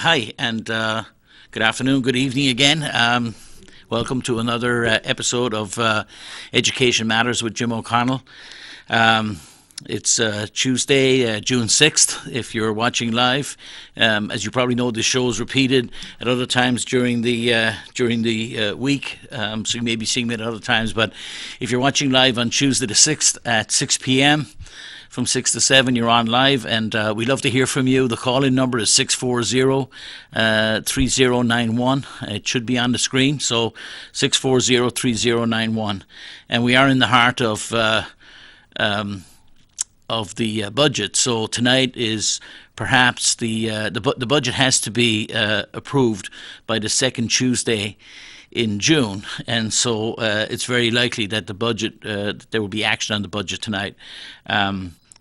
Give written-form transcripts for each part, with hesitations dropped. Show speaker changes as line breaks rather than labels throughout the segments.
Hi, and good afternoon, good evening again. Welcome to another episode of Education Matters with Jim O'Connell. Um, it's Tuesday, June 6th, if you're watching live. As you probably know, the show is repeated at other times during the week, so you may be seeing it at other times. But if you're watching live on Tuesday the 6th at 6 p.m., from 6 to 7, you're on live, and we love to hear from you. The call-in number is 640-3091. It should be on the screen, so 640-3091. And we are in the heart of the budget. So tonight is perhaps the budget has to be approved by the second Tuesday in June, and so it's very likely that the budget there will be action on the budget tonight.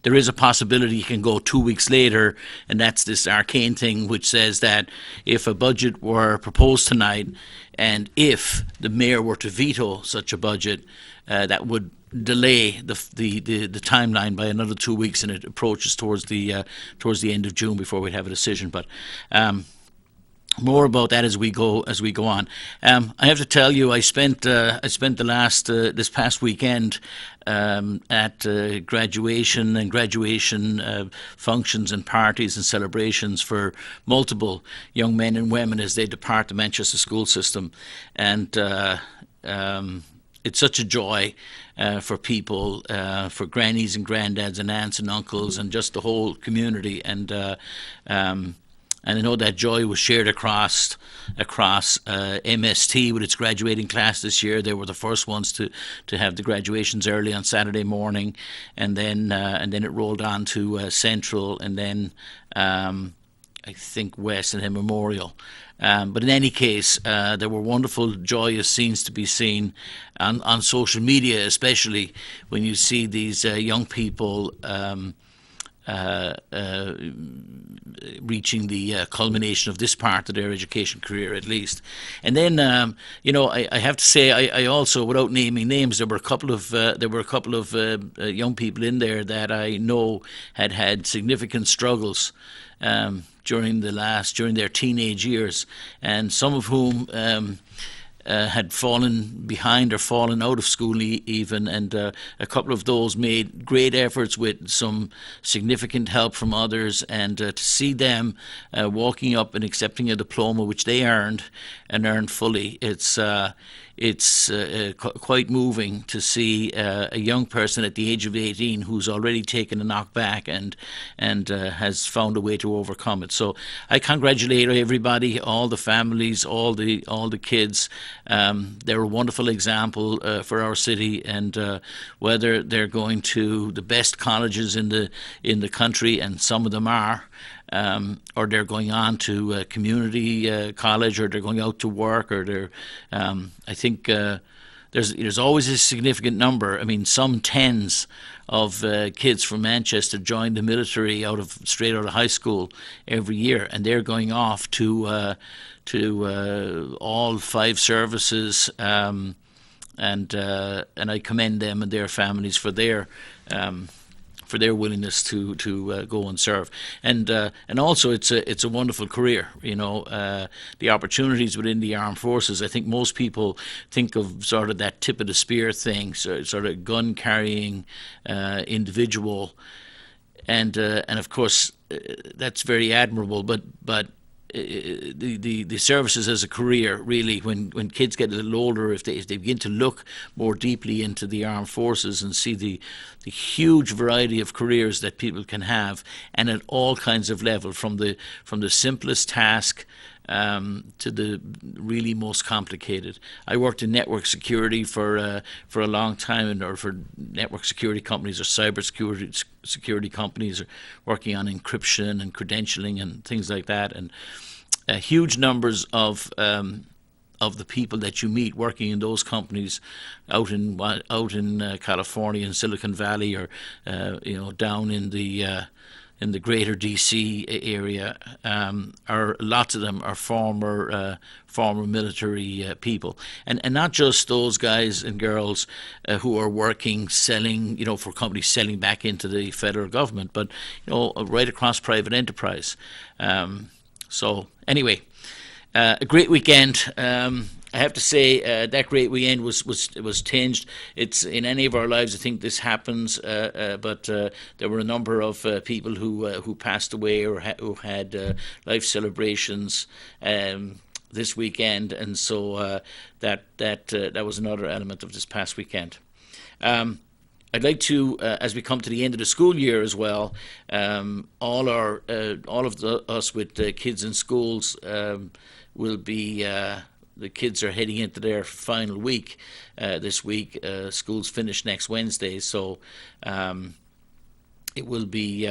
There is a possibility you can go 2 weeks later, and that's this arcane thing which says that if a budget were proposed tonight, and if the mayor were to veto such a budget, that would delay the timeline by another 2 weeks, and it approaches towards the end of June before we'd have a decision. But more about that as we go on. I have to tell you, I spent the last this past weekend at graduation functions and parties and celebrations for multiple young men and women as they depart the Manchester school system, and it's such a joy for people, for grannies and granddads and aunts and uncles and just the whole community. And I know that joy was shared across MST with its graduating class this year. They were the first ones to have the graduations early on Saturday morning, and then it rolled on to Central, and then I think West, and then Memorial. But in any case, there were wonderful, joyous scenes to be seen on social media, especially when you see these young people reaching the culmination of this part of their education career, at least. And then, I have to say, I also, without naming names, there were a couple of young people in there that I know had significant struggles during their teenage years, and some of whom had fallen behind or fallen out of school even, and a couple of those made great efforts with some significant help from others, and to see them walking up and accepting a diploma which they earned fully, it's quite moving to see a young person at the age of 18 who's already taken a knock back and has found a way to overcome it. So I congratulate everybody, all the families, all the kids. They're a wonderful example for our city, and whether they're going to the best colleges in the country, and some of them are, or they're going on to community college, or they're going out to work, or they're I think there's always a significant number. I mean, some tens of kids from Manchester join the military straight out of high school every year, and they're going off to all 5 services, and I commend them and their families for their willingness to go and serve, and also it's a wonderful career. The opportunities within the armed forces. I think most people think of sort of that tip of the spear thing, sort of gun carrying individual, and of course that's very admirable. But the services as a career, really, when kids get a little older, if they begin to look more deeply into the armed forces and see the huge variety of careers that people can have, and at all kinds of level, from the simplest task to the really most complicated. I worked in network security for a long time, or for network security companies or cyber security companies, or working on encryption and credentialing and things like that, and huge numbers of the people that you meet working in those companies out in California, in Silicon Valley, or down in the greater DC area, are lots of them are former military people, and not just those guys and girls who are working selling, for companies selling back into the federal government, but right across private enterprise. So anyway, a great weekend. I have to say that great weekend was tinged. It's in any of our lives. I think this happens, but there were a number of people who passed away or who had life celebrations this weekend, and so that was another element of this past weekend. I'd like to, as we come to the end of the school year as well, all of us with kids in schools will be. The kids are heading into their final week this week. Schools finish next Wednesday, so it will be.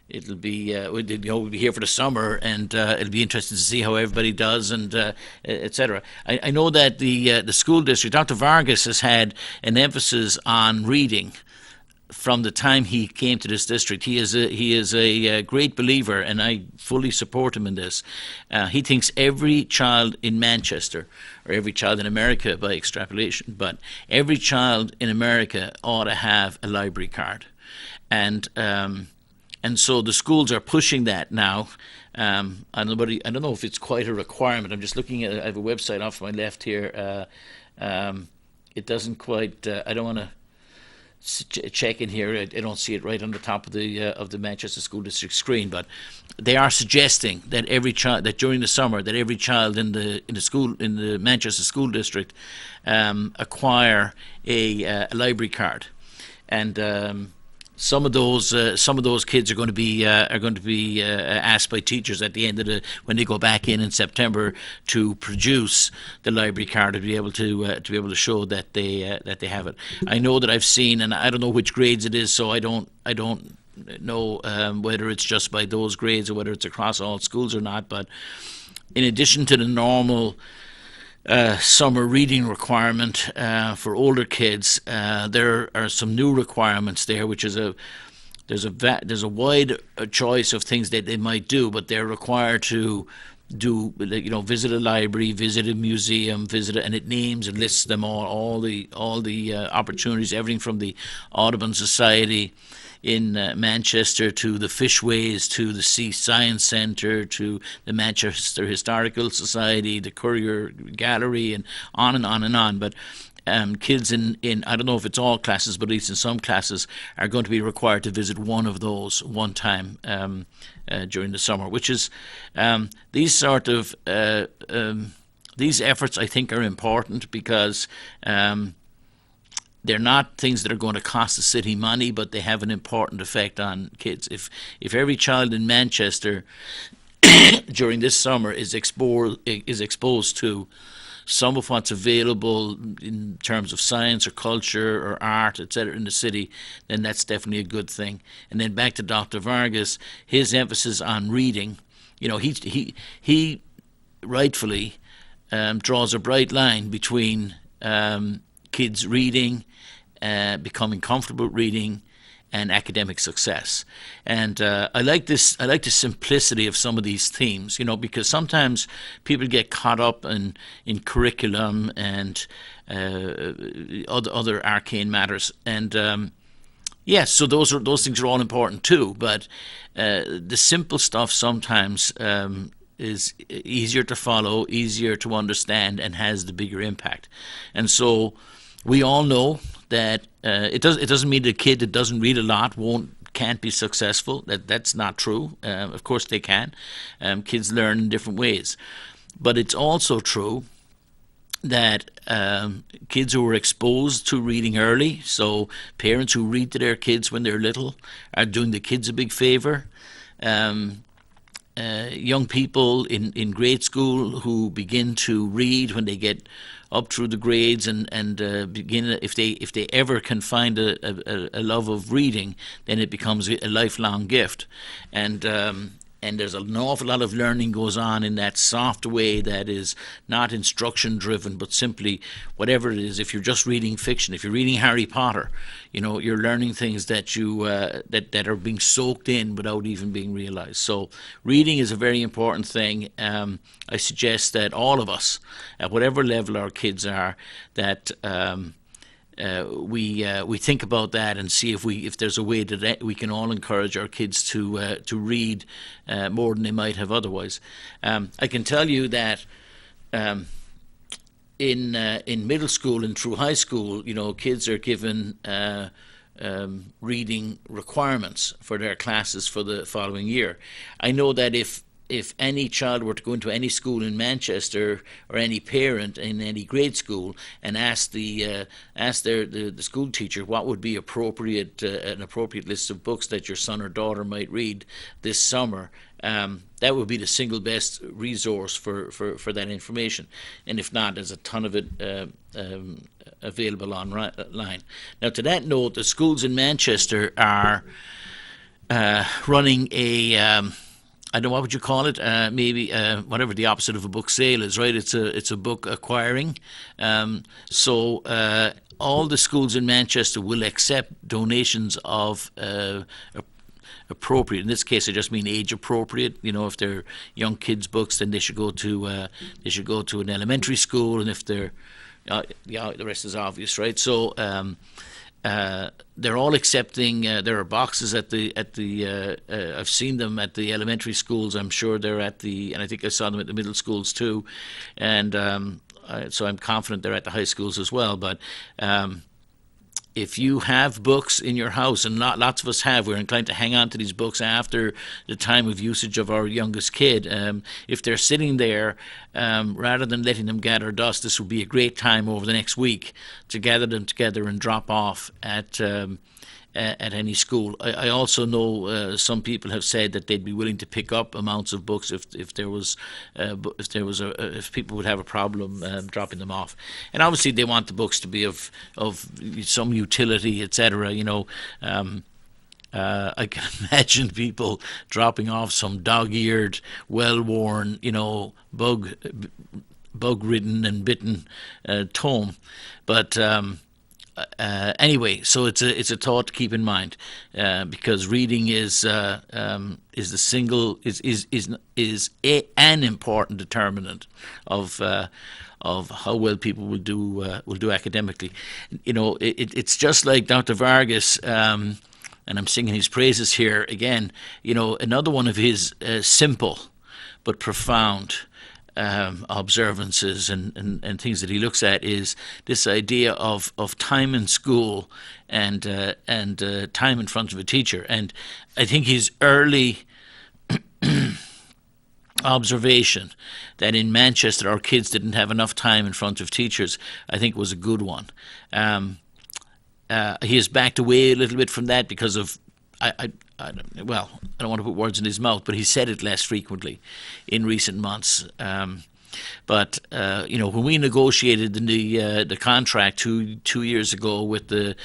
It'll be we'll be here for the summer, and it'll be interesting to see how everybody does, and etc. I know that the school district, Dr. Vargas, has had an emphasis on reading from the time he came to this district. He is a great believer, and I fully support him in this. He thinks every child in Manchester, or every child in America by extrapolation, but every child in America ought to have a library card, and so the schools are pushing that now. I don't know if it's quite a requirement. I'm just looking at. I have a website off my left here. It doesn't quite. I don't want to check in here. I don't see it right on the top of the Manchester School District screen, but they are suggesting that that during the summer, that every child in the Manchester School District acquire a library card, and some of those kids are going to be asked by teachers at the end of when they go back in September to produce the library card to be able to show that they have it. I know that I've seen, and I don't know which grades it is, so I don't know whether it's just by those grades or whether it's across all schools or not. But in addition to the normal summer reading requirement for older kids, there are some new requirements there, which is there's a wide choice of things that they might do, but they're required to visit a library, visit a museum, and it names and lists them all the opportunities, everything from the Audubon Society in Manchester to the Fishways, to the Sea Science Centre, to the Manchester Historical Society, the Courier Gallery, and on and on and on. But kids in I don't know if it's all classes, but at least in some classes, are going to be required to visit one of those one time during the summer, which is these sort of these efforts, I think, are important because they're not things that are going to cost the city money, but they have an important effect on kids. If every child in Manchester during this summer is exposed to some of what's available in terms of science or culture or art, etc., in the city, then that's definitely a good thing. And then back to Dr. Vargas, his emphasis on reading. He rightfully draws a bright line between kids reading, becoming comfortable reading, and academic success. And I like the simplicity of some of these themes, because sometimes people get caught up in curriculum and other arcane matters. And yes, so those things are all important too. But the simple stuff sometimes is easier to follow, easier to understand, and has the bigger impact. And so we all know that it doesn't mean the kid that doesn't read a lot can't be successful. That's not true. Of course they can. Kids learn in different ways, but it's also true that kids who are exposed to reading early, so parents who read to their kids when they're little, are doing the kids a big favor. Young people in grade school who begin to read when they get up through the grades and begin, if they ever can find a love of reading, then it becomes a lifelong gift. And there's an awful lot of learning goes on in that soft way that is not instruction driven, but simply whatever it is. If you're just reading fiction, if you're reading Harry Potter, you're learning things that you that are being soaked in without even being realized. So reading is a very important thing. I suggest that all of us, at whatever level our kids are, that we think about that and see if there's a way that we can all encourage our kids to read more than they might have otherwise. I can tell you that in middle school and through high school, kids are given reading requirements for their classes for the following year. I know that if any child were to go into any school in Manchester, or any parent in any grade school, and ask the school teacher what would be an appropriate list of books that your son or daughter might read this summer, that would be the single best resource for that information. And if not, there's a ton of it available online. Now, to that note, the schools in Manchester are running a I don't know, what would you call it? Maybe whatever the opposite of a book sale is, right? It's a book acquiring. So all the schools in Manchester will accept donations of appropriate. In this case, I just mean age appropriate. If they're young kids' books, then they should go to an elementary school, and if they're the rest is obvious, right? So they're all accepting. There are boxes at the. I've seen them at the elementary schools. I'm sure they're and I think I saw them at the middle schools too, and so I'm confident they're at the high schools as well. But if you have books in your house, and lots of us have, we're inclined to hang on to these books after the time of usage of our youngest kid. If they're sitting there, rather than letting them gather dust, this would be a great time over the next week to gather them together and drop off at any school. I also know some people have said that they'd be willing to pick up amounts of books if people would have a problem dropping them off. And obviously they want the books to be of some utility, etc. I can imagine people dropping off some dog-eared, well-worn, bug-ridden and bitten tome, but. Anyway, so it's a thought to keep in mind, because reading is an important determinant of how well people will do academically. It's just like Dr. Vargas, and I'm singing his praises here again. Another one of his simple but profound observances and things that he looks at is this idea of time in school and time in front of a teacher. And I think his early observation that in Manchester our kids didn't have enough time in front of teachers, I think was a good one. He has backed away a little bit from that because of I don't want to put words in his mouth, but he said it less frequently in recent months. But when we negotiated the contract two years ago with the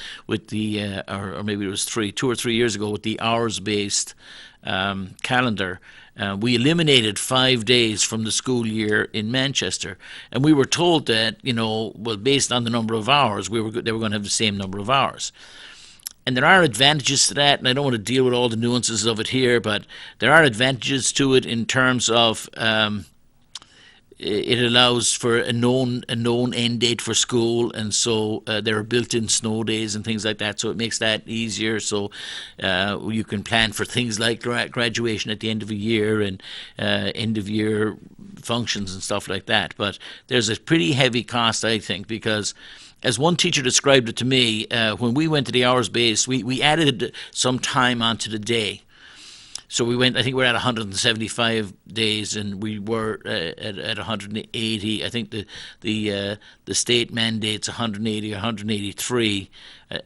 or maybe it was 2 or 3 years ago with the hours-based calendar, we eliminated 5 days from the school year in Manchester, and we were told that based on the number of hours, they were going to have the same number of hours. And there are advantages to that, and I don't want to deal with all the nuances of it here, but there are advantages to it in terms of it allows for a known end date for school, and so there are built-in snow days and things like that, so it makes that easier. So you can plan for things like graduation at the end of a year and end-of-year functions and stuff like that. But there's a pretty heavy cost, I think, because as one teacher described it to me, when we went to the hours base, we added some time onto the day. So we went, I think we're at 175 days, and we were at 180. I think the state mandates 180 or 183. But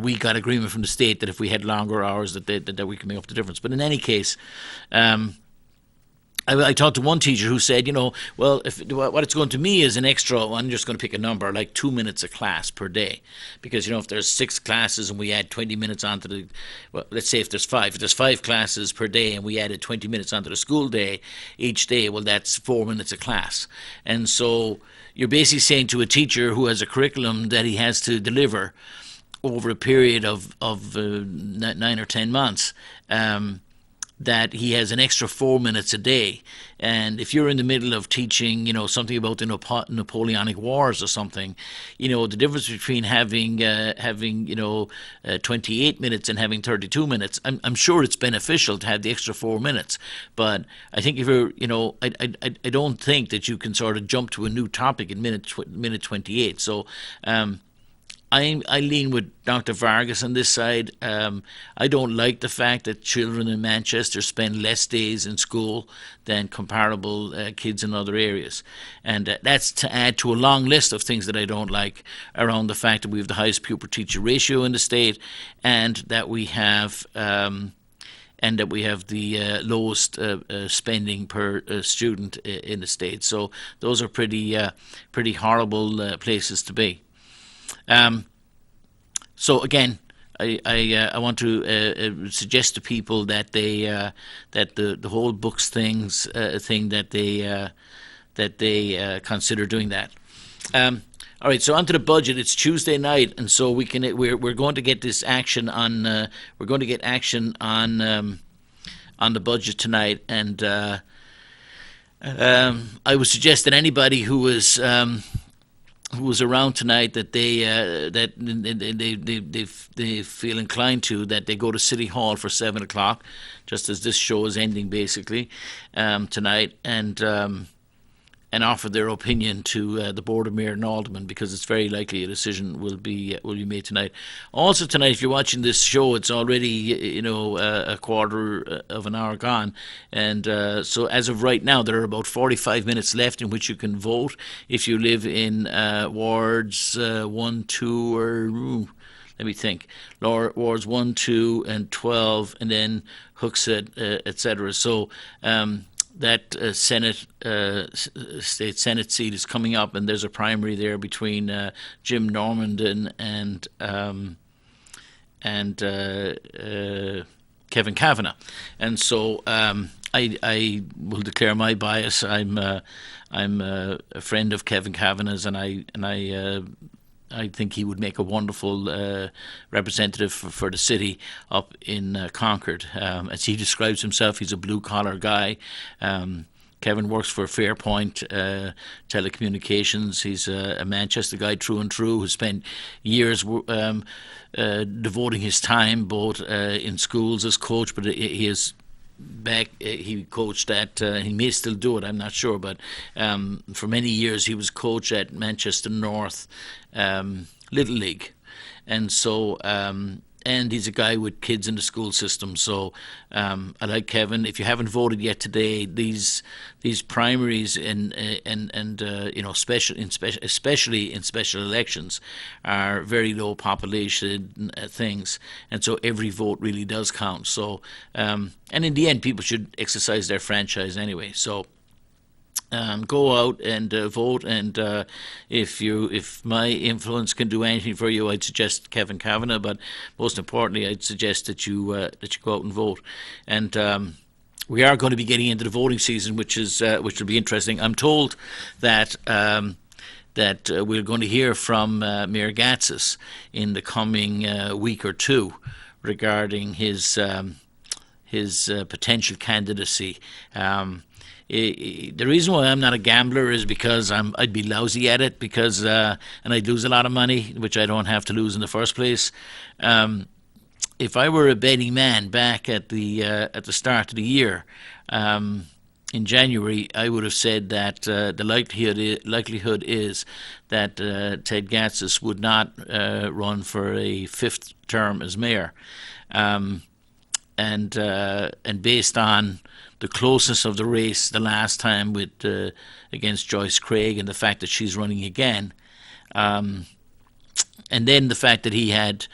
we got agreement from the state that if we had longer hours that we could make up the difference. But in any case, I talked to one teacher who said, what it's going to me is an extra, I'm just going to pick a number, like 2 minutes a class per day. Because, if there's 6 classes and we add 20 minutes onto let's say if there's 5 classes per day and we added 20 minutes onto the school day each day, well, that's 4 minutes a class. And so you're basically saying to a teacher who has a curriculum that he has to deliver over a period of 9 or 10 months, that he has an extra 4 minutes a day. And if you're in the middle of teaching, something about the Napoleonic Wars or something, the difference between having 28 minutes and having 32 minutes, I'm sure it's beneficial to have the extra 4 minutes. But I think if you're, I don't think that you can sort of jump to a new topic in minute 28. So, I lean with Dr. Vargas on this side. I don't like the fact that children in Manchester spend less days in school than comparable kids in other areas. And that's to add to a long list of things that I don't like around the fact that we have the highest pupil-teacher ratio in the state, and that we have the lowest spending per student in the state. So those are pretty horrible places to be. So again, I want to suggest to people that that the whole books thing that they consider doing that. All right, so onto the budget. It's Tuesday night, and so we're going to get this action on on the budget tonight, and I would suggest that anybody who was around tonight that they feel inclined to, that they go to City Hall for 7 o'clock, just as this show is ending basically tonight, and offer their opinion to the Board of Mayor and Aldermen, because it's very likely a decision will be made tonight. Also tonight, if you're watching this show, it's already a quarter of an hour gone, and so as of right now, there are about 45 minutes left in which you can vote if you live in wards 1, 2, or let me think, wards 1, 2, and 12, and then Hooksett, etc. So. That state Senate seat is coming up, and there's a primary there between Jim Normandin and Kevin Kavanagh, and so I will declare my bias. I'm a friend of Kevin Kavanagh's, and I think he would make a wonderful representative for the city up in Concord. As he describes himself, he's a blue-collar guy. Kevin works for Fairpoint Telecommunications. He's a Manchester guy through and through, who spent years devoting his time both in schools as coach, but he is he coached at he may still do it, I'm not sure, but for many years he was coach at Manchester North Little League, and so and he's a guy with kids in the school system. So I like Kevin. If you haven't voted yet today, these primaries especially in special elections, are very low population things, and so every vote really does count. So and in the end, people should exercise their franchise anyway. So. Go out and vote, and if my influence can do anything for you, I'd suggest Kevin Kavanagh. But most importantly, I'd suggest that you go out and vote. And we are going to be getting into the voting season, which will be interesting. I'm told that we're going to hear from Mayor Gatsis in the coming week or two regarding his potential candidacy. The reason why I'm not a gambler is because I'd be lousy at it, because and I'd lose a lot of money, which I don't have to lose in the first place. If I were a betting man back at the start of the year, in January, I would have said that the likelihood is that Ted Gatsis would not run for a fifth term as mayor, and based on the closeness of the race the last time with against Joyce Craig, and the fact that she's running again, and then the fact that he had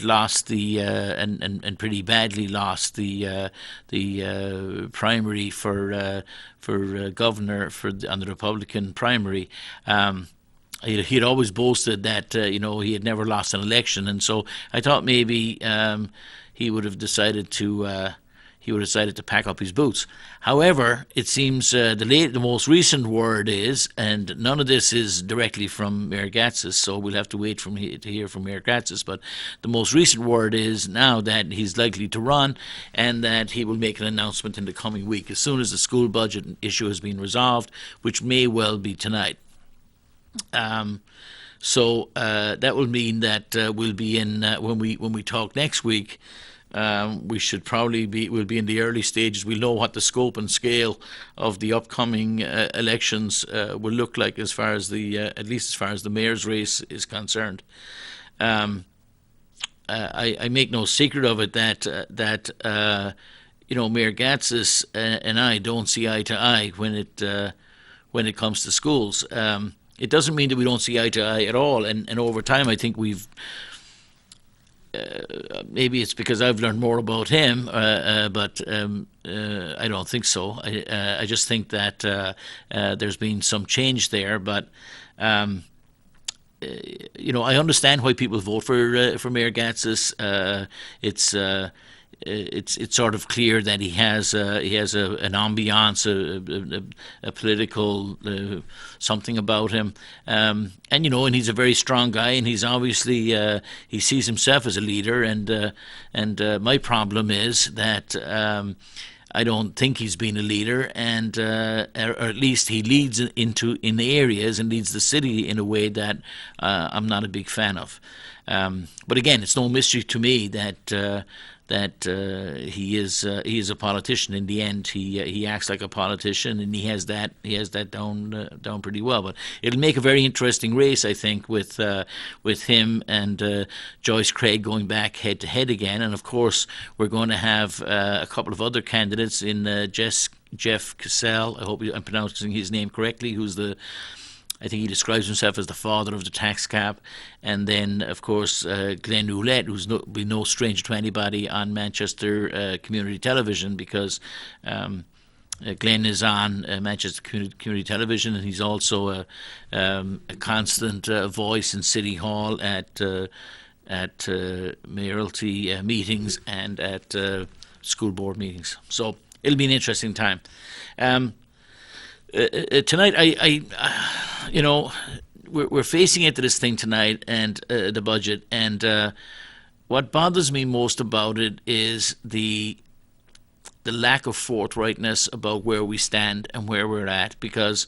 lost the and pretty badly lost the primary for governor on the Republican primary. He had always boasted that he had never lost an election, and so I thought maybe he would have decided to he would have decided to pack up his boots. However, it seems the most recent word is, and none of this is directly from Mayor Gatsis, so we'll have to wait to hear from Mayor Gatsis, but the most recent word is now that he's likely to run and that he will make an announcement in the coming week as soon as the school budget issue has been resolved, which may well be tonight. So that will mean that we'll be in when we talk next week. We should probably we'll be in the early stages. We'll know what the scope and scale of the upcoming elections will look like, as far as at least as far as the mayor's race is concerned. I make no secret of it that Mayor Gatsis and I don't see eye to eye when it comes to schools. It doesn't mean that we don't see eye to eye at all, and over time I think we've maybe it's because I've learned more about him, but I don't think so. I just think that there's been some change there, but I understand why people vote for Mayor Gatsis. It's sort of clear that he has an ambiance, a political something about him, and he's a very strong guy, and he's obviously he sees himself as a leader, and my problem is that I don't think he's been a leader, and or at least he leads in the areas and leads the city in a way that I'm not a big fan of. But again, it's no mystery to me that he is a politician. In the end, he acts like a politician, and he has that down pretty well. But it'll make a very interesting race, I think, with him and Joyce Craig going back head to head again. And of course, we're going to have a couple of other candidates in Jeff Cassell. I hope I'm pronouncing his name correctly. I think he describes himself as the father of the tax cap. And then, of course, Glenn Ouellette, who's be no stranger to anybody on Manchester Community Television, because Glenn is on Manchester Community Television, and he's also a constant voice in City Hall at mayoralty meetings and at school board meetings. So it'll be an interesting time. Tonight, we're facing into this thing tonight, and the budget, and what bothers me most about it is the lack of forthrightness about where we stand and where we're at, because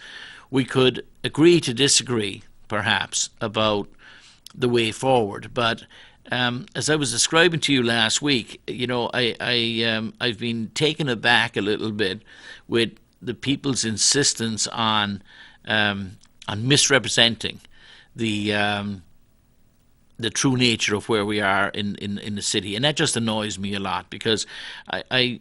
we could agree to disagree, perhaps, about the way forward, but as I was describing to you last week, I've been taken aback a little bit with the people's insistence on misrepresenting the true nature of where we are in the city, and that just annoys me a lot, because I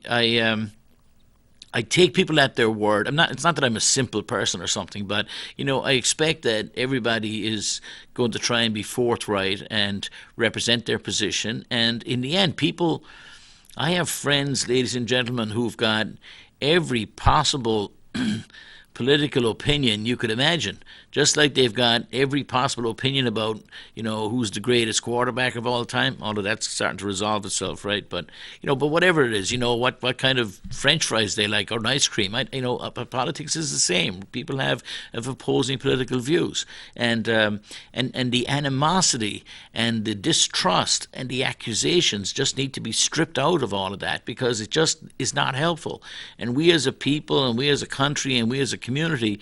take people at their word. It's not that I'm a simple person or something, but I expect that everybody is going to try and be forthright and represent their position. And in the end, I have friends, ladies and gentlemen, who've got every possible political opinion you could imagine, just like they've got every possible opinion about, who's the greatest quarterback of all time, although that's starting to resolve itself, right? But, but whatever it is, what kind of French fries they like, or an ice cream, politics is the same. People have opposing political views, and the animosity and the distrust and the accusations just need to be stripped out of all of that, because it just is not helpful. And we as a people, and we as a country, and we as a community,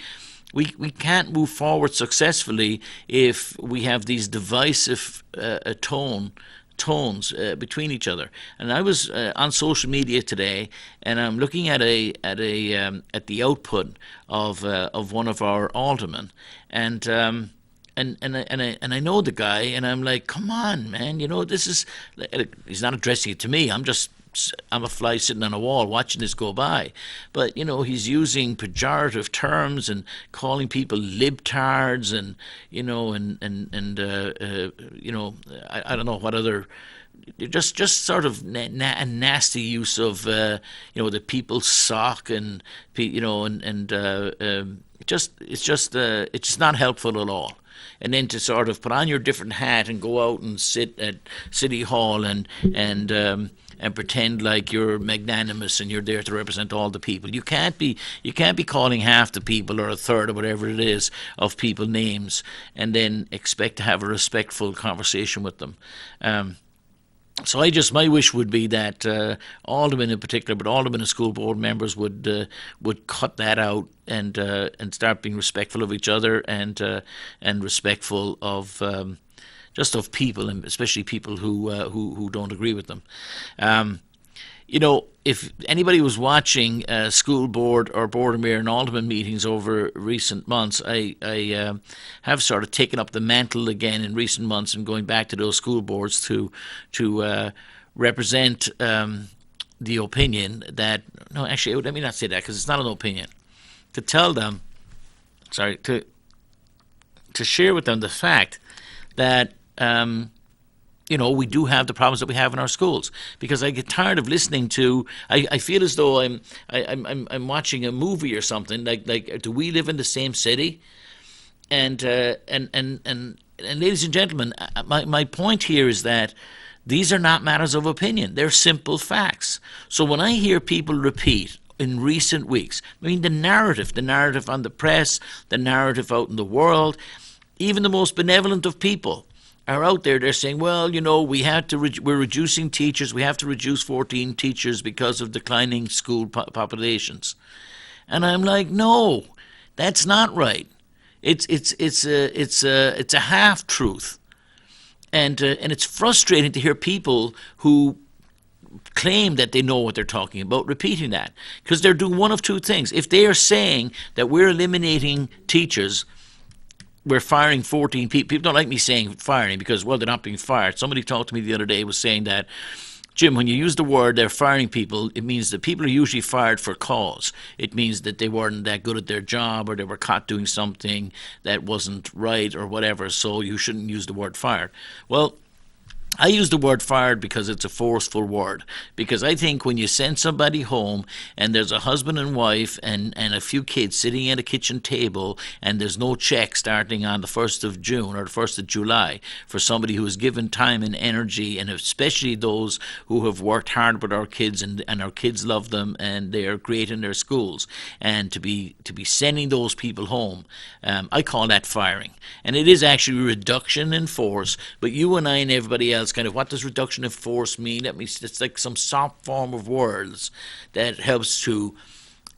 we can't move forward successfully if we have these divisive tones between each other. And I was on social media today, and I'm looking at the output of one of our aldermen, and I know the guy, and I'm like, come on, man, this is. He's not addressing it to me. I'm a fly sitting on a wall watching this go by. But, he's using pejorative terms and calling people libtards and, I don't know what other, just sort of a nasty use of, the people's sock and, it's just not helpful at all. And then to sort of put on your different hat and go out and sit at City Hall and and pretend like you're magnanimous and you're there to represent all the people. You can't be calling half the people or a third or whatever it is of people names and then expect to have a respectful conversation with them. So my wish would be that Aldermen in particular, but Aldermen and school board members would cut that out and start being respectful of each other and respectful of just of people, and especially people who don't agree with them. If anybody was watching school board or board of mayor and alderman meetings over recent months, I have sort of taken up the mantle again in recent months and going back to those school boards to represent the opinion that, no, actually, let me not say that because it's not an opinion. To tell them, to share with them the fact that we do have the problems that we have in our schools, because I get tired of listening to. I feel as though I'm watching a movie or something. Like, do we live in the same city? And ladies and gentlemen, my point here is that these are not matters of opinion. They're simple facts. So when I hear people repeat in recent weeks, I mean, the narrative on the press, the narrative out in the world, even the most benevolent of people are out there. They're saying, well, we're reducing teachers. We have to reduce 14 teachers because of declining school populations. And I'm like, no, that's not right. It's a half truth, and it's frustrating to hear people who claim that they know what they're talking about repeating that, because they're doing one of two things. If they are saying that we're eliminating teachers, we're firing 14 people. People don't like me saying firing because, well, they're not being fired. Somebody talked to me the other day, was saying that, Jim, when you use the word they're firing people, it means that people are usually fired for cause. It means that they weren't that good at their job, or they were caught doing something that wasn't right or whatever, so you shouldn't use the word fired. Well, I use the word fired because it's a forceful word. Because I think when you send somebody home and there's a husband and wife and a few kids sitting at a kitchen table and there's no check starting on the 1st of June or the 1st of July for somebody who has given time and energy, and especially those who have worked hard with our kids and our kids love them and they are great in their schools, and to be sending those people home, I call that firing. And it is actually a reduction in force, but you and I and everybody else kind of, what does reduction in force mean? It's like some soft form of words that helps to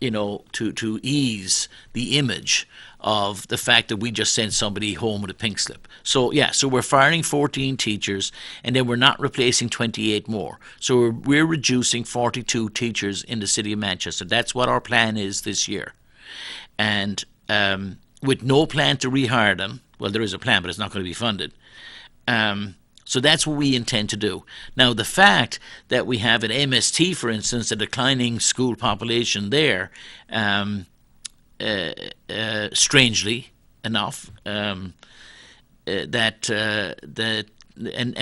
ease the image of the fact that we just sent somebody home with a pink slip. So we're firing 14 teachers, and then we're not replacing 28 more. So we're reducing 42 teachers in the city of Manchester. That's what our plan is this year. And with no plan to rehire them, well, there is a plan, but it's not going to be funded. So that's what we intend to do. Now, the fact that we have at MST, for instance, a declining school population there, strangely enough, and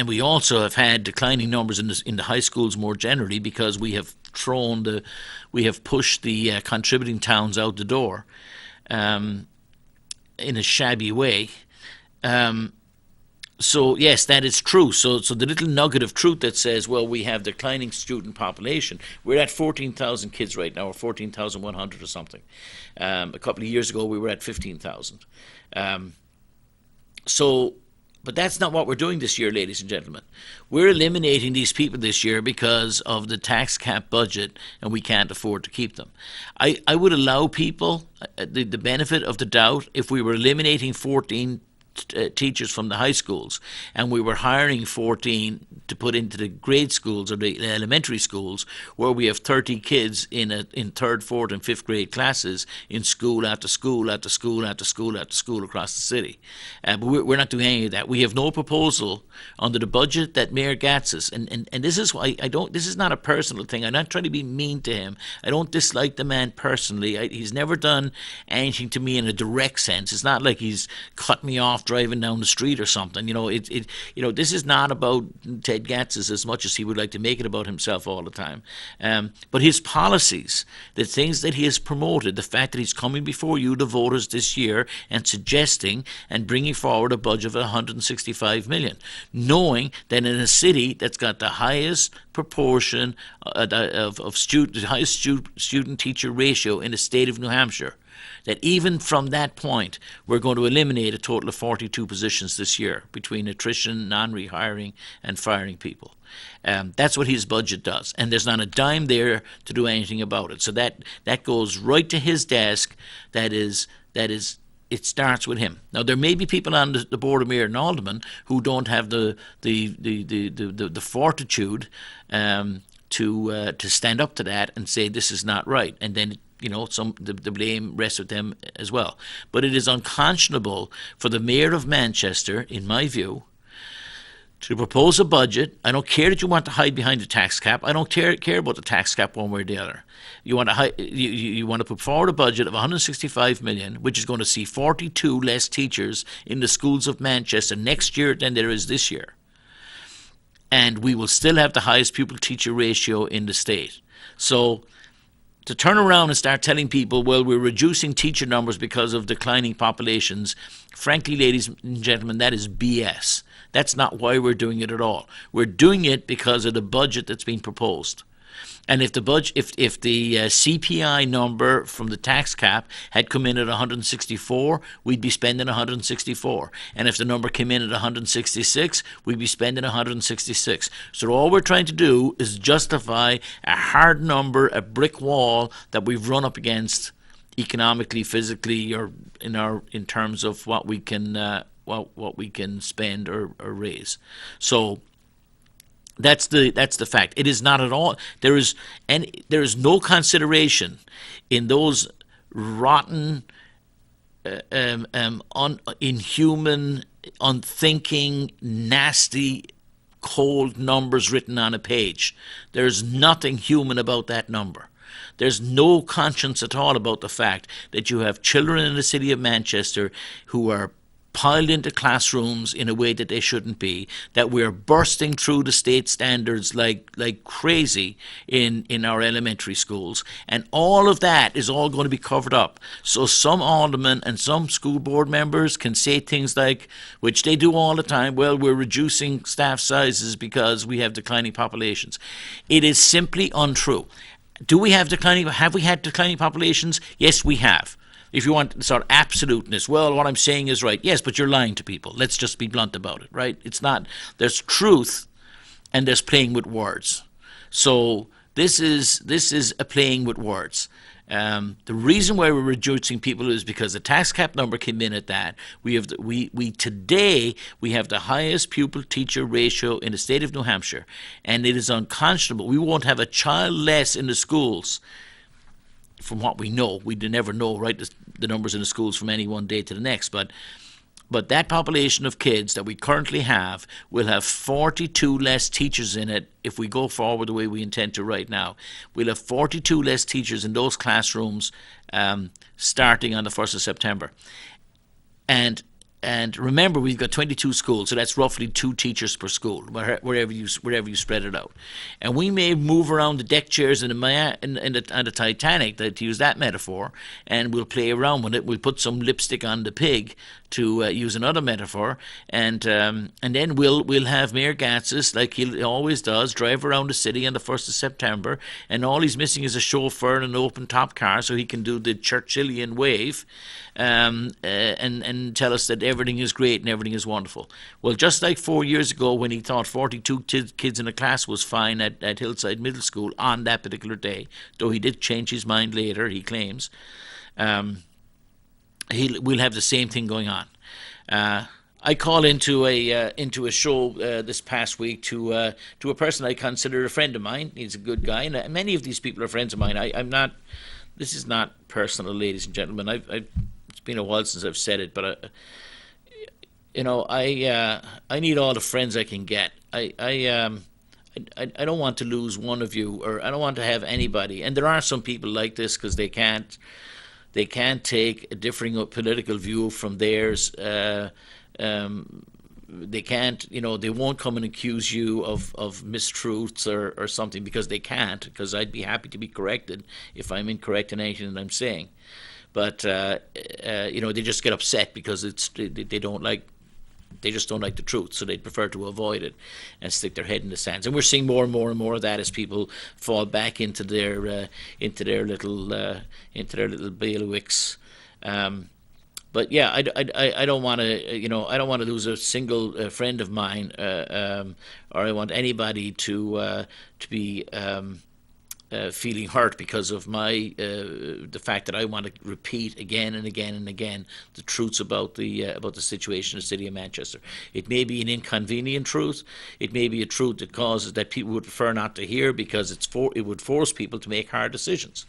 we also have had declining numbers in the high schools more generally, because we have pushed the contributing towns out the door in a shabby way. So yes, that is true. So the little nugget of truth that says, well, we have declining student population. We're at 14,000 kids right now, or 14,100 or something. A couple of years ago, we were at 15,000. But that's not what we're doing this year, ladies and gentlemen. We're eliminating these people this year because of the tax cap budget, and we can't afford to keep them. I would allow people the benefit of the doubt if we were eliminating 14 teachers from the high schools and we were hiring 14 to put into the grade schools or the elementary schools, where we have 30 kids in 3rd, 4th and 5th grade classes in school after school after school after school after school across the city. But we're not doing any of that. We have no proposal under the budget that Mayor Gatsas, and this is why this is not a personal thing. I'm not trying to be mean to him. I don't dislike the man personally. He's never done anything to me in a direct sense. It's not like he's cut me off driving down the street or something. This is not about Ted Gatsas as much as he would like to make it about himself all the time. But his policies, the things that he has promoted, the fact that he's coming before you, the voters, this year and suggesting and bringing forward a budget of 165 million, knowing that in a city that's got the highest proportion of student, the highest student teacher ratio in the state of New Hampshire. That even from that point, we're going to eliminate a total of 42 positions this year between attrition, non-rehiring, and firing people. That's what his budget does, and there's not a dime there to do anything about it. So that goes right to his desk. That is. It starts with him. Now there may be people on the board of mayor and aldermen who don't have the fortitude to stand up to that and say this is not right, and then the blame rests with them as well. But it is unconscionable for the mayor of Manchester, in my view, to propose a budget. I don't care that you want to hide behind the tax cap. I don't care about the tax cap one way or the other. You want to put forward a budget of 165 million, which is going to see 42 less teachers in the schools of Manchester next year than there is this year. And we will still have the highest pupil-teacher ratio in the state. So to turn around and start telling people, well, we're reducing teacher numbers because of declining populations, frankly, ladies and gentlemen, that is BS. That's not why we're doing it at all. We're doing it because of the budget that's been proposed. And if the CPI number from the tax cap had come in at 164, we'd be spending 164. And if the number came in at 166, we'd be spending 166. So all we're trying to do is justify a hard number, a brick wall that we've run up against economically, physically, or in terms of what we can spend or raise. So that's the fact. It is not at all. There is no consideration in those rotten, inhuman, unthinking, nasty, cold numbers written on a page. There's nothing human about that number. There's no conscience at all about the fact that you have children in the city of Manchester who are piled into classrooms in a way that they shouldn't be, that we're bursting through the state standards like crazy in our elementary schools, and all of that is all going to be covered up. So some aldermen and some school board members can say things like, which they do all the time, well, we're reducing staff sizes because we have declining populations. It is simply untrue. Have we had declining populations? Yes, we have. If you want sort of absoluteness, well, what I'm saying is right. Yes, but you're lying to people. Let's just be blunt about it, right? It's not. There's truth, and there's playing with words. So this is a playing with words. The reason why we're reducing people is because the tax cap number came in at that. Today we have the highest pupil-teacher ratio in the state of New Hampshire, and it is unconscionable. We won't have a child less in the schools. From what we know, we never know, right, the numbers in the schools from any one day to the next, but that population of kids that we currently have will have 42 less teachers in it if we go forward the way we intend to right now. We'll have 42 less teachers in those classrooms starting on the 1st of September. And remember, we've got 22 schools, so that's roughly 2 teachers per school, wherever you spread it out. And we may move around the deck chairs on the Titanic, to use that metaphor, and we'll play around with it. We'll put some lipstick on the pig, to use another metaphor, and then we'll have Mayor Gatsis, like he always does, drive around the city on the 1st of September, and all he's missing is a chauffeur and an open top car so he can do the Churchillian wave, and tell us that everything is great and everything is wonderful. Well, just like 4 years ago when he thought 42 kids in a class was fine at Hillside Middle School on that particular day, though he did change his mind later, he claims, we'll have the same thing going on. I called into a show this past week to a person I consider a friend of mine. He's a good guy, and many of these people are friends of mine. I'm not. This is not personal, ladies and gentlemen. It's been a while since I've said it, but I need all the friends I can get. I don't want to lose one of you, or I don't want to have anybody. And there are some people like this because they can't take a differing political view from theirs. They can't, they won't come and accuse you of mistruths or something, because they can't, because I'd be happy to be corrected if I'm incorrect in anything that I'm saying. But, they just get upset because they don't like They just don't like the truth, so they'd prefer to avoid it and stick their head in the sands. And we're seeing more and more and more of that as people fall back into their little bailiwicks. But yeah, I don't want to, I don't want to lose a single friend of mine, or I want anybody to be feeling hurt because of the fact that I want to repeat again and again and again the truths about the situation in the city of Manchester. It may be an inconvenient truth. It may be a truth that people would prefer not to hear, because it would force people to make hard decisions.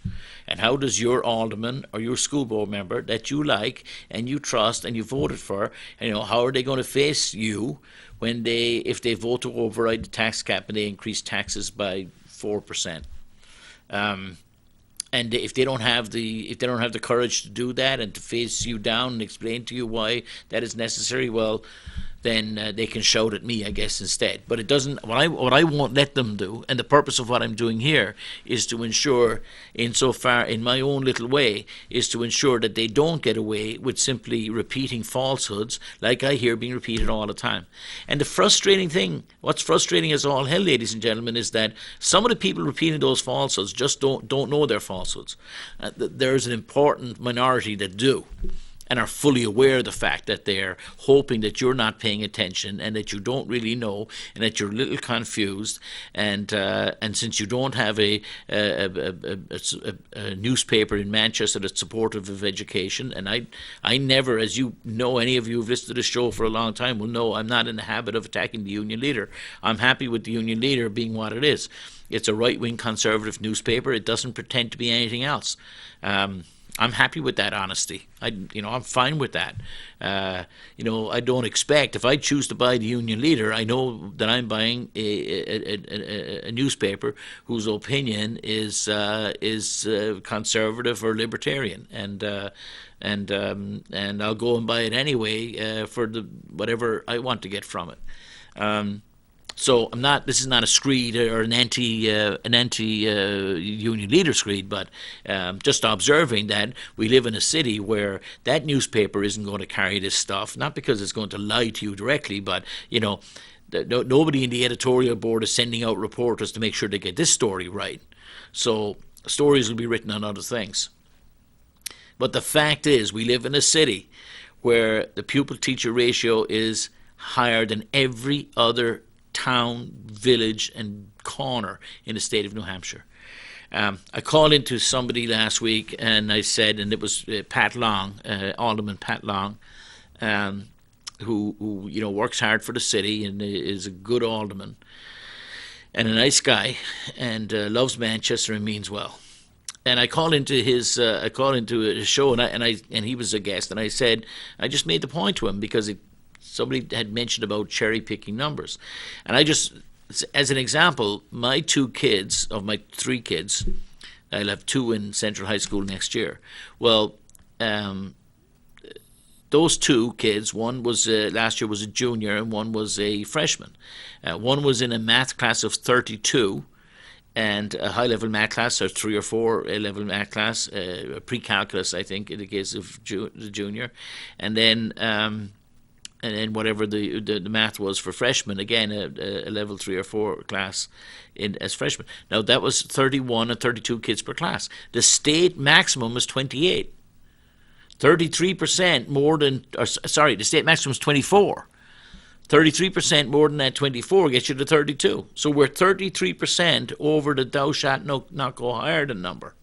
And how does your alderman or your school board member that you like and you trust and you voted for, how are they going to face you if they vote to override the tax cap and they increase taxes by 4%? And if they don't have the courage to do that and to face you down and explain to you why that is necessary, well, then they can shout at me, I guess, instead. But it doesn't. What I won't let them do, and the purpose of what I'm doing here is to ensure, insofar in my own little way, is to ensure that they don't get away with simply repeating falsehoods like I hear being repeated all the time. And the frustrating thing, what's frustrating as all hell, ladies and gentlemen, is that some of the people repeating those falsehoods just don't know they're falsehoods. There's an important minority that do, and are fully aware of the fact that they're hoping that you're not paying attention and that you don't really know and that you're a little confused, and since you don't have a newspaper in Manchester that's supportive of education, and I never, as you know, any of you who've listened to the show for a long time will know, I'm not in the habit of attacking the Union Leader. I'm happy with the Union Leader being what it is. It's a right-wing conservative newspaper. It doesn't pretend to be anything else. I'm happy with that honesty. I'm fine with that. I don't expect, if I choose to buy the Union Leader, I know that I'm buying a newspaper whose opinion is conservative or libertarian, and I'll go and buy it anyway for whatever I want to get from it. So this is not a screed or an anti Union Leader screed, but just observing that we live in a city where that newspaper isn't going to carry this stuff, not because it's going to lie to you directly, but nobody in the editorial board is sending out reporters to make sure they get this story right. So stories will be written on other things. But the fact is, we live in a city where the pupil-teacher ratio is higher than every other town, village, and corner in the state of New Hampshire. I called into somebody last week, and I said, and it was Pat Long, Alderman Pat Long, who works hard for the city and is a good alderman and a nice guy, and loves Manchester and means well. And I called into his show, and he was a guest, and I said, I just made the point to him because somebody had mentioned about cherry picking numbers, and I just, as an example, my 2 kids, of my 3 kids, I'll have 2 in Central High School next year. Well, those 2 kids, one was last year was a junior and one was a freshman. One was in a math class of 32, and a high-level math class, or 3 or 4 A-level math class, pre-calculus, I think, in the case of the junior, and then whatever the math was for freshmen, again, a level 3 or 4 class as freshmen. Now, that was 31 and 32 kids per class. The state maximum is 28. 33% more than, the state maximum is 24. 33% more than that 24 gets you to 32. So we're 33% over the thou shalt not go higher than number.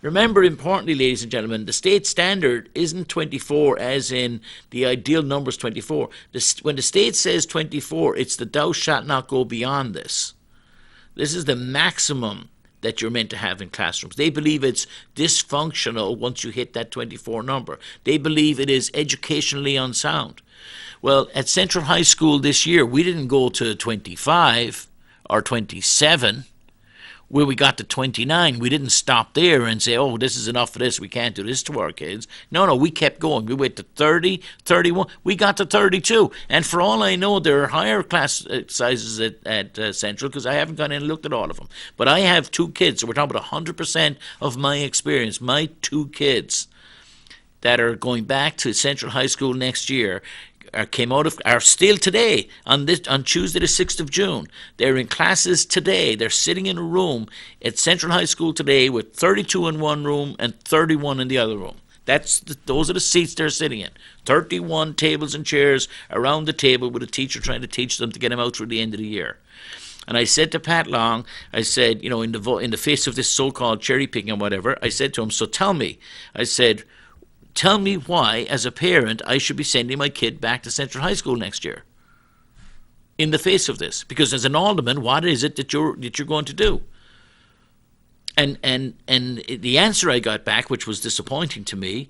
Remember, importantly, ladies and gentlemen, the state standard isn't 24 as in the ideal number is 24. When the state says 24, it's the thou shalt not go beyond this. This is the maximum that you're meant to have in classrooms. They believe it's dysfunctional once you hit that 24 number. They believe it is educationally unsound. Well, at Central High School this year, we didn't go to 25 or 27. Where we got to 29, we didn't stop there and say, oh, this is enough for this, we can't do this to our kids. No, we kept going. We went to 30, 31, we got to 32. And for all I know, there are higher class sizes at Central, because I haven't gone in and looked at all of them. But I have 2 kids, so we're talking about 100% of my experience. My 2 kids that are going back to Central High School next year came out of are still today on Tuesday the 6th of June. They're in classes today. They're sitting in a room at Central High School today with 32 in one room and 31 in the other room. Those are the seats they're sitting in. 31 tables and chairs around the table with a teacher trying to teach them to get them out through the end of the year. And I said to Pat Long, I said, in the face of this so-called cherry picking and whatever, I said to him, so tell me, I said, tell me why, as a parent, I should be sending my kid back to Central High School next year. In the face of this, because as an alderman, what is it that you're going to do? And the answer I got back, which was disappointing to me,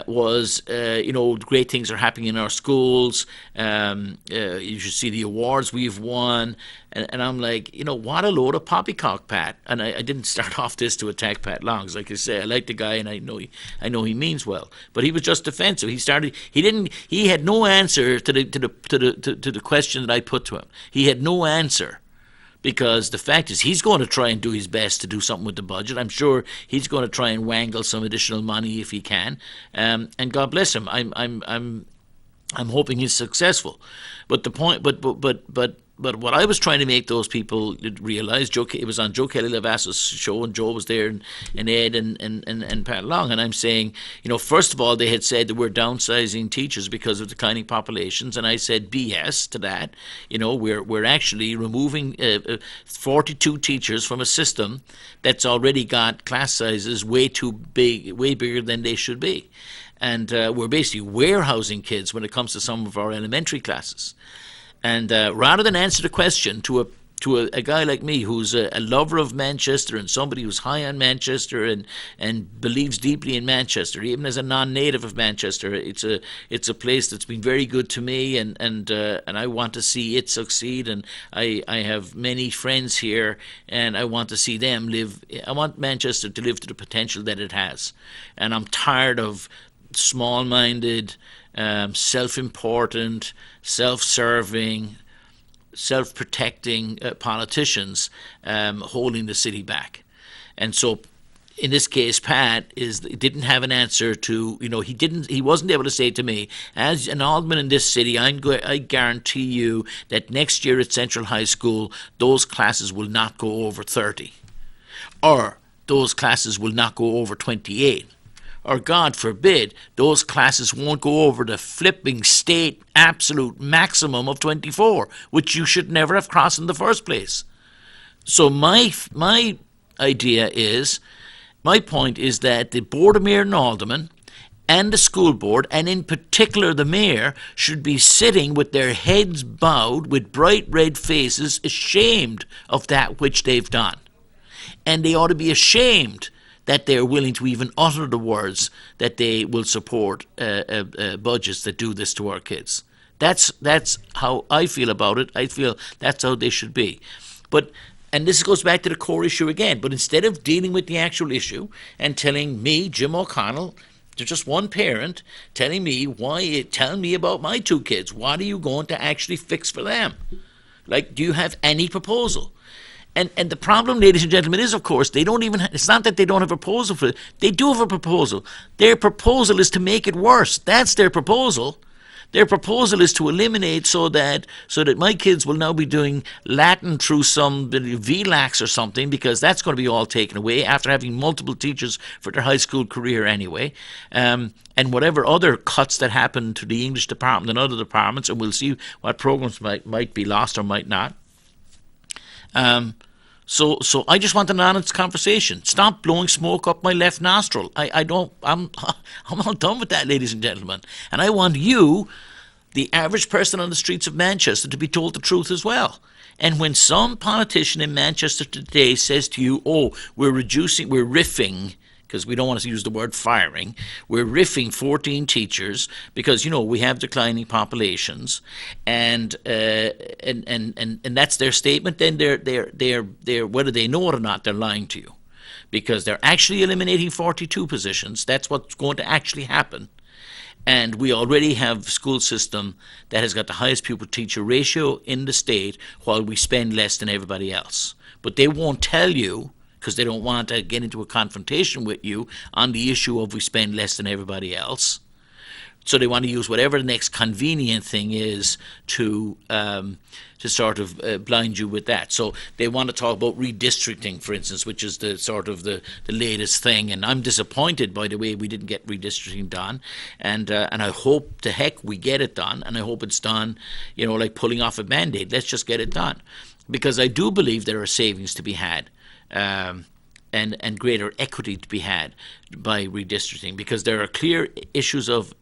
was great things are happening in our schools. You should see the awards we've won, and I'm like, what a load of poppycock, Pat. And I didn't start off this to attack Pat Long. Like I say, I like the guy, and I know he means well, but he was just defensive. He had no answer to the question that I put to him. He had no answer. Because the fact is, he's going to try and do his best to do something with the budget. I'm sure he's going to try and wangle some additional money if he can. And God bless him. I'm hoping he's successful. But the point, but what I was trying to make those people realize, it was on Joe Kelly Lavasso's show, and Joe was there, and Ed and Pat Long, and I'm saying, first of all, they had said that we're downsizing teachers because of declining populations, and I said BS to that. We're actually removing 42 teachers from a system that's already got class sizes way too big, way bigger than they should be. And we're basically warehousing kids when it comes to some of our elementary classes. And rather than answer the question to a guy like me who's a lover of Manchester and somebody who's high on Manchester and believes deeply in Manchester, even as a non-native of Manchester, it's a place that's been very good to me, and I want to see it succeed, and I have many friends here, and I want to see them live. I want Manchester to live to the potential that it has, and I'm tired of small-minded, self-important, self-serving, self-protecting politicians holding the city back. And so in this case, Pat didn't have an answer to, he wasn't able to say to me, as an alderman in this city, I guarantee you that next year at Central High School, those classes will not go over 30. Or those classes will not go over 28. Or God forbid, those classes won't go over the flipping state absolute maximum of 24, which you should never have crossed in the first place. So my idea is, my point is that the Board of Mayor and Aldermen and the school board, and in particular the mayor, should be sitting with their heads bowed, with bright red faces, ashamed of that which they've done. And they ought to be ashamed that they're willing to even utter the words that they will support budgets that do this to our kids. That's how I feel about it. I feel that's how they should be. And this goes back to the core issue again, but instead of dealing with the actual issue and telling me, Jim O'Connell, to just one parent, telling me tell me about my two kids, what are you going to actually fix for them? Like, do you have any proposal? And the problem, ladies and gentlemen, is, of course, it's not that they don't have a proposal for it. They do have a proposal. Their proposal is to make it worse. That's their proposal. Their proposal is to eliminate so that my kids will now be doing Latin through some VLAX or something, because that's going to be all taken away after having multiple teachers for their high school career anyway. And whatever other cuts that happen to the English department and other departments, and we'll see what programs might be lost or might not. So I just want an honest conversation. Stop blowing smoke up my left nostril. I'm all done with that, ladies and gentlemen. And I want you, the average person on the streets of Manchester, to be told the truth as well. And when some politician in Manchester today says to you, we're riffing, because we don't want to use the word firing, we're riffing 14 teachers because, we have declining populations, and that's their statement, then they're whether they know it or not, they're lying to you, because they're actually eliminating 42 positions. That's what's going to actually happen. And we already have a school system that has got the highest pupil-teacher ratio in the state, while we spend less than everybody else. But they won't tell you, because they don't want to get into a confrontation with you on the issue of we spend less than everybody else. So they want to use whatever the next convenient thing is to sort of blind you with that. So they want to talk about redistricting, for instance, which is the sort of the latest thing. And I'm disappointed, by the way, we didn't get redistricting done. And I hope to heck we get it done. And I hope it's done, like pulling off a Band-Aid. Let's just get it done. Because I do believe there are savings to be had. And greater equity to be had by redistricting, because there are clear issues of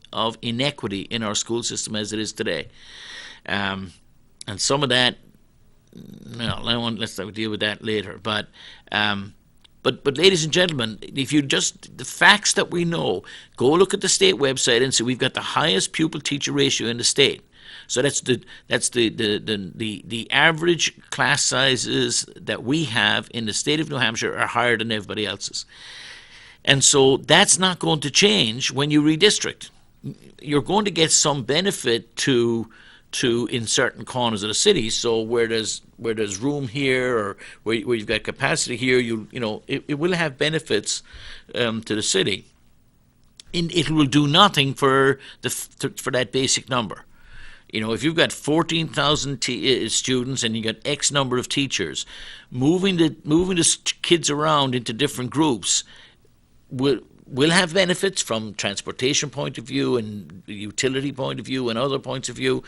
inequity in our school system as it is today. And some of that, let's deal with that later. But ladies and gentlemen, if you just, the facts that we know, go look at the state website and see we've got the highest pupil-teacher ratio in the state. So that's the average class sizes that we have in the state of New Hampshire are higher than everybody else's. And so that's not going to change when you redistrict. You're going to get some benefit to in certain corners of the city. So where there's room here, or where you've got capacity here, it will have benefits to the city. It will do nothing for that basic number. If you've got 14,000 students and you got X number of teachers, moving the kids around into different groups will have benefits from transportation point of view and utility point of view and other points of view.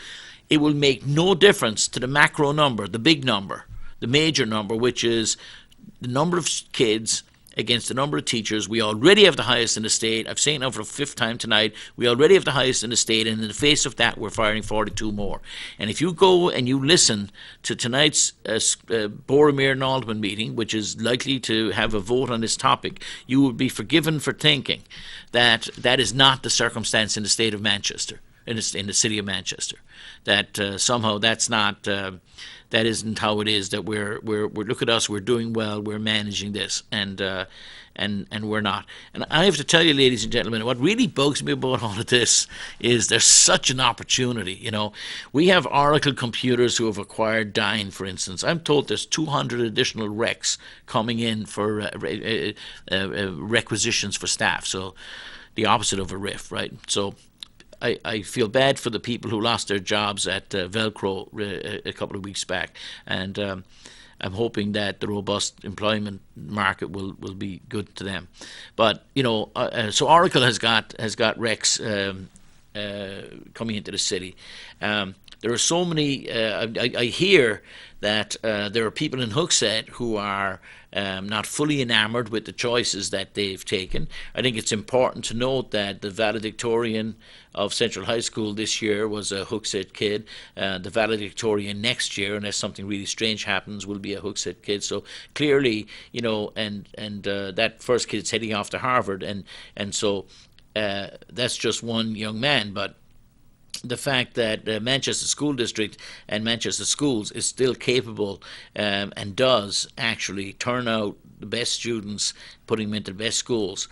It will make no difference to the macro number, the big number, the major number, which is the number of kids against the number of teachers. We already have the highest in the state. I've seen it now for the fifth time tonight. We already have the highest in the state, and in the face of that, we're firing 42 more. And if you go and you listen to tonight's Boromir and Alderman meeting, which is likely to have a vote on this topic, you will be forgiven for thinking that that is not the circumstance in the state of Manchester, in the city of Manchester. That somehow that's not... that isn't how it is. That we're look at us, we're doing well, we're managing this, and we're not. And I have to tell you, ladies and gentlemen, what really bugs me about all of this is there's such an opportunity. We have Oracle computers who have acquired Dyn, for instance. I'm told there's 200 additional recs coming in for requisitions for staff. So the opposite of a RIF, right? So I feel bad for the people who lost their jobs at Velcro a couple of weeks back, and I'm hoping that the robust employment market will be good to them. But so Oracle has got recs coming into the city. There are so many. I hear that there are people in Hooksett who are not fully enamored with the choices that they've taken. I think it's important to note that the valedictorian of Central High School this year was a Hooksett kid. The valedictorian next year, unless something really strange happens, will be a Hooksett kid. So clearly, and that first kid's heading off to Harvard, and so that's just one young man, but the fact that Manchester School District and Manchester Schools is still capable and does actually turn out the best students, putting them into the best schools.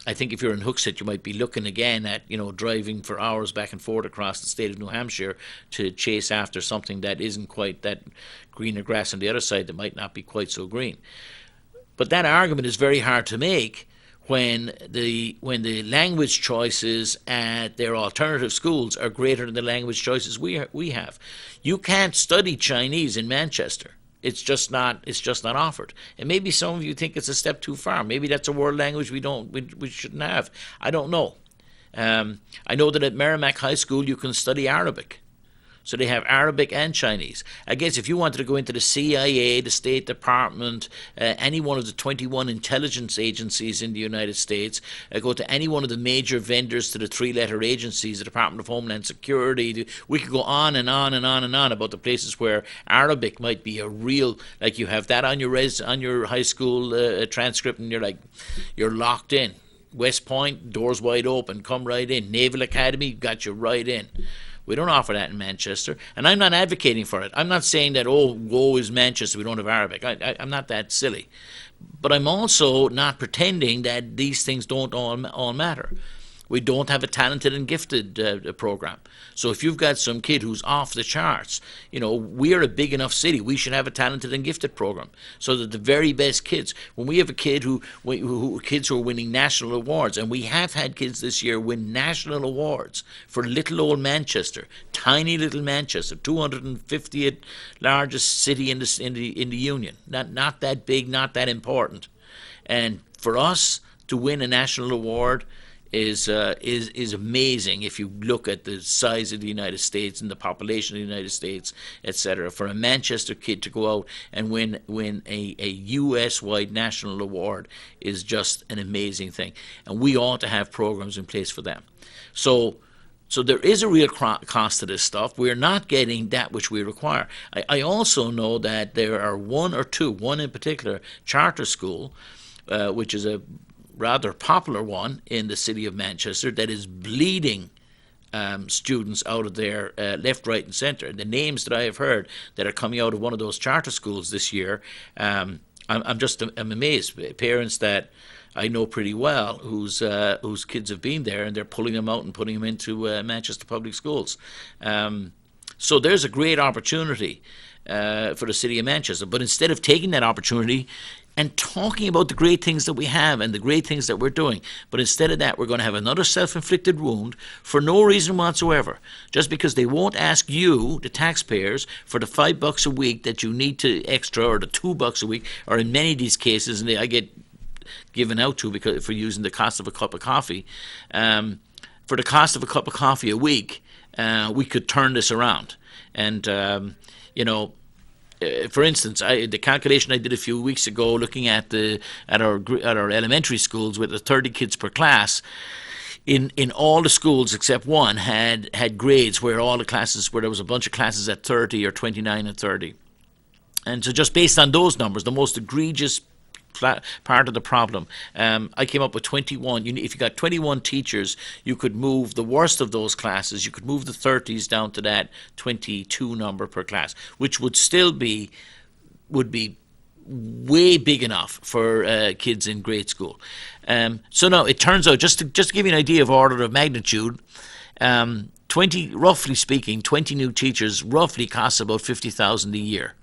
I think if you're in Hooksett, you might be looking again at driving for hours back and forth across the state of New Hampshire to chase after something that isn't quite that greener grass on the other side, that might not be quite so green. But that argument is very hard to make when the language choices at their alternative schools are greater than the language choices we have. You can't study Chinese in Manchester. It's just not offered. And maybe some of you think it's a step too far. Maybe that's a world language we shouldn't have. I don't know. I know that at Merrimack High School you can study Arabic. So they have Arabic and Chinese. I guess if you wanted to go into the CIA, the State Department, any one of the 21 intelligence agencies in the United States, go to any one of the major vendors to the three-letter agencies, the Department of Homeland Security, we could go on and on and on and on about the places where Arabic might be a real, like you have that on your high school transcript, and you're locked in. West Point, doors wide open, come right in. Naval Academy, got you right in. We don't offer that in Manchester, and I'm not advocating for it. I'm not saying that, woe is Manchester, we don't have Arabic. I'm not that silly. But I'm also not pretending that these things don't all matter. We don't have a talented and gifted program. So if you've got some kid who's off the charts, we're a big enough city. We should have a talented and gifted program so that the very best kids, when we have a kid kids who are winning national awards, and we have had kids this year win national awards for little old Manchester, tiny little Manchester, 250th largest city in the union. Not that big, not that important. And for us to win a national award is amazing if you look at the size of the United States and the population of the United States, etc. For a Manchester kid to go out and win a US-wide national award is just an amazing thing. And we ought to have programs in place for them. So there is a real cost to this stuff. We're not getting that which we require. I also know that there are one in particular, charter school, which is a rather popular one in the city of Manchester, that is bleeding students out of there left, right and centre. The names that I have heard that are coming out of one of those charter schools this year, I'm amazed. Parents that I know pretty well whose kids have been there, and they're pulling them out and putting them into Manchester Public Schools. So there's a great opportunity for the city of Manchester. But instead of taking that opportunity and talking about the great things that we have and the great things that we're doing, but instead of that, we're going to have another self-inflicted wound for no reason whatsoever, just because they won't ask you, the taxpayers, for the $5 a week that you need to extra, or the $2 a week, or in many of these cases, and I get given out to because for using the cost of a cup of coffee. For the cost of a cup of coffee a week, we could turn this around. And for instance, the calculation I did a few weeks ago, looking at our elementary schools with the 30 kids per class, in all the schools except one had grades where there was a bunch of classes at 30 or 29 and 30. And so just based on those numbers, the most egregious part of the problem, I came up with 21. If you got 21 teachers, you could move the worst of those classes. You could move the 30s down to that 22 number per class, which would be way big enough for kids in grade school. So now it turns out, just to give you an idea of order of magnitude, 20 new teachers roughly costs about $50,000 a year,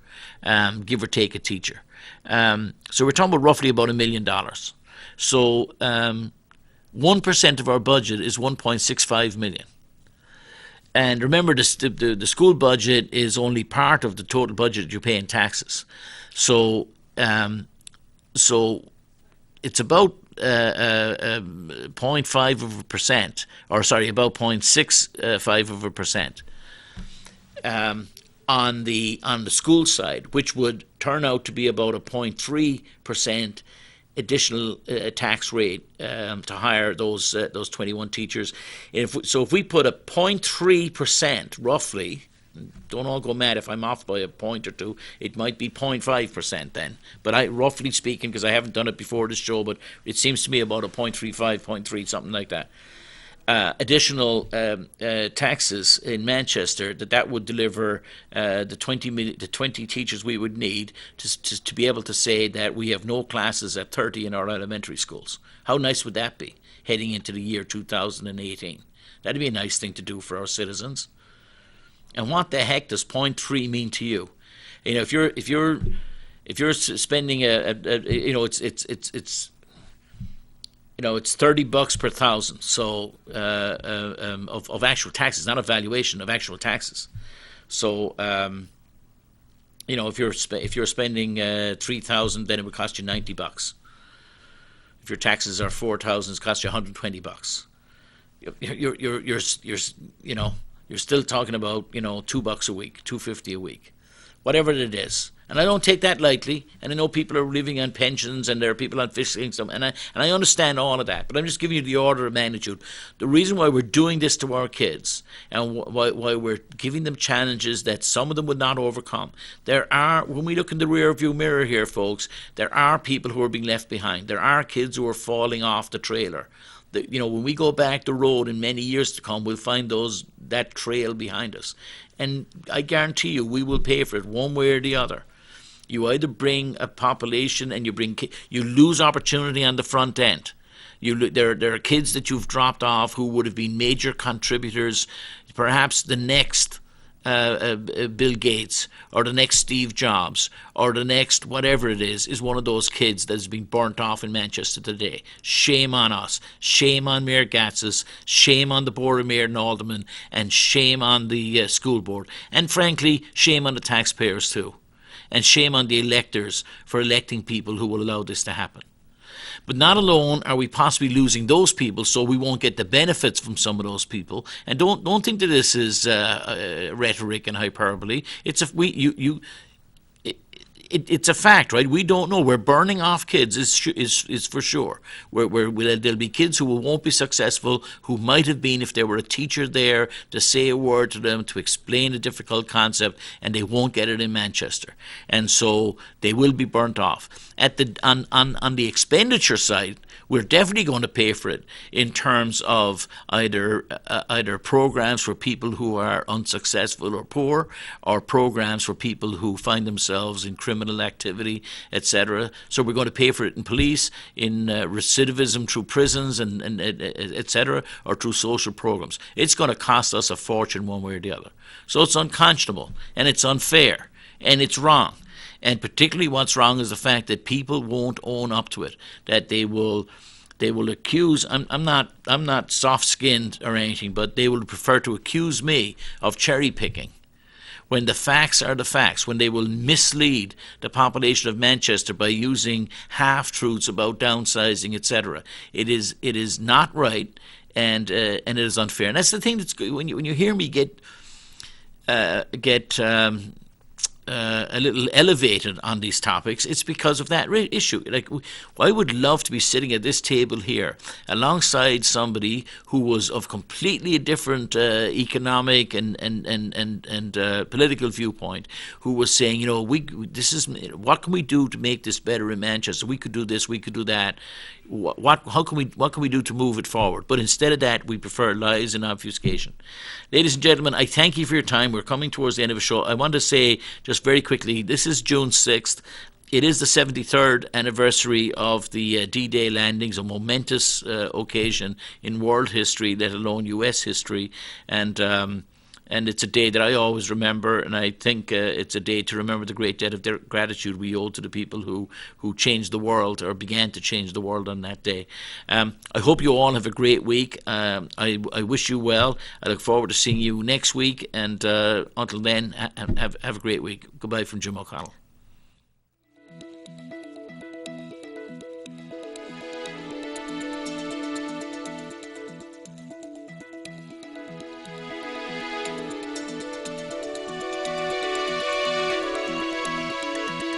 give or take a teacher. So we're talking about roughly about $1 million. So 1% of our budget is $1.65 million. And remember, the school budget is only part of the total budget you pay in taxes. So it's about 0.5%, or sorry, about 0.65%. On the school side, which would turn out to be about a 0.3% additional tax rate to hire those 21 teachers. If we put a 0.3% roughly, don't all go mad if I'm off by a point or two, it might be 0.5% then. But roughly speaking, because I haven't done it before this show, but it seems to me about a 0.35, 0.3, something like that. Additional taxes in Manchester, that would deliver the 20 teachers we would need to be able to say that we have no classes at 30 in our elementary schools. How nice would that be heading into the year 2018? That'd be a nice thing to do for our citizens. And what the heck does 0.3 mean to you? If you're spending it's $30 per thousand, so of actual taxes, not a valuation of actual taxes. So if you're spending $3,000, then it would cost you $90. If your taxes are $4,000, it costs you $120. You're still talking about $2 a week, $2.50 a week, whatever it is. And I don't take that lightly, and I know people are living on pensions and there are people on fixed income, and I understand all of that, but I'm just giving you the order of magnitude. The reason why we're doing this to our kids and why we're giving them challenges that some of them would not overcome, when we look in the rear view mirror here, folks, there are people who are being left behind. There are kids who are falling off the trailer. When we go back the road in many years to come, we'll find that trail behind us. And I guarantee you, we will pay for it one way or the other. You either bring a population and you lose opportunity on the front end. There are kids that you've dropped off who would have been major contributors, perhaps the next Bill Gates or the next Steve Jobs or the next whatever it is one of those kids that has been burnt off in Manchester today. Shame on us. Shame on Mayor Gatsis. Shame on the Board of Mayor and Aldermen. And shame on the school board. And frankly, shame on the taxpayers too. And shame on the electors for electing people who will allow this to happen. But not alone are we possibly losing those people, so we won't get the benefits from some of those people. And don't think that this is rhetoric and hyperbole. It's it's a fact, right? We don't know. We're burning off kids, is for sure. There'll be kids who won't be successful, who might have been if there were a teacher there to say a word to them, to explain a difficult concept, and they won't get it in Manchester. And so they will be burnt off. On the expenditure side, we're definitely going to pay for it in terms of either programs for people who are unsuccessful or poor, or programs for people who find themselves in criminal activity, etc. So we're going to pay for it in police, in recidivism through prisons, and etc., or through social programs. It's going to cost us a fortune one way or the other. So it's unconscionable, and it's unfair, and it's wrong. And particularly what's wrong is the fact that people won't own up to it, that they will accuse. I'm not soft-skinned or anything, but they will prefer to accuse me of cherry picking when the facts are the facts, when they will mislead the population of Manchester by using half-truths about downsizing, etc. It is not right, and it is unfair. And that's the thing that's good. When you hear me get a little elevated on these topics, it's because of that issue. Like, I would love to be sitting at this table here alongside somebody who was of completely a different economic and political viewpoint, who was saying, what can we do to make this better in Manchester? We could do this, we could do that. What can we do to move it forward? But instead of that, we prefer lies and obfuscation. Ladies and gentlemen, I thank you for your time. We're coming towards the end of the show. I want to say just very quickly, this is June 6th. It is the 73rd anniversary of the D-Day landings, a momentous occasion in world history, let alone U.S. history. And it's a day that I always remember, and I think it's a day to remember the great debt of their gratitude we owe to the people who changed the world, or began to change the world on that day. I hope you all have a great week. I wish you well. I look forward to seeing you next week, and until then, have a great week. Goodbye from Jim O'Connell.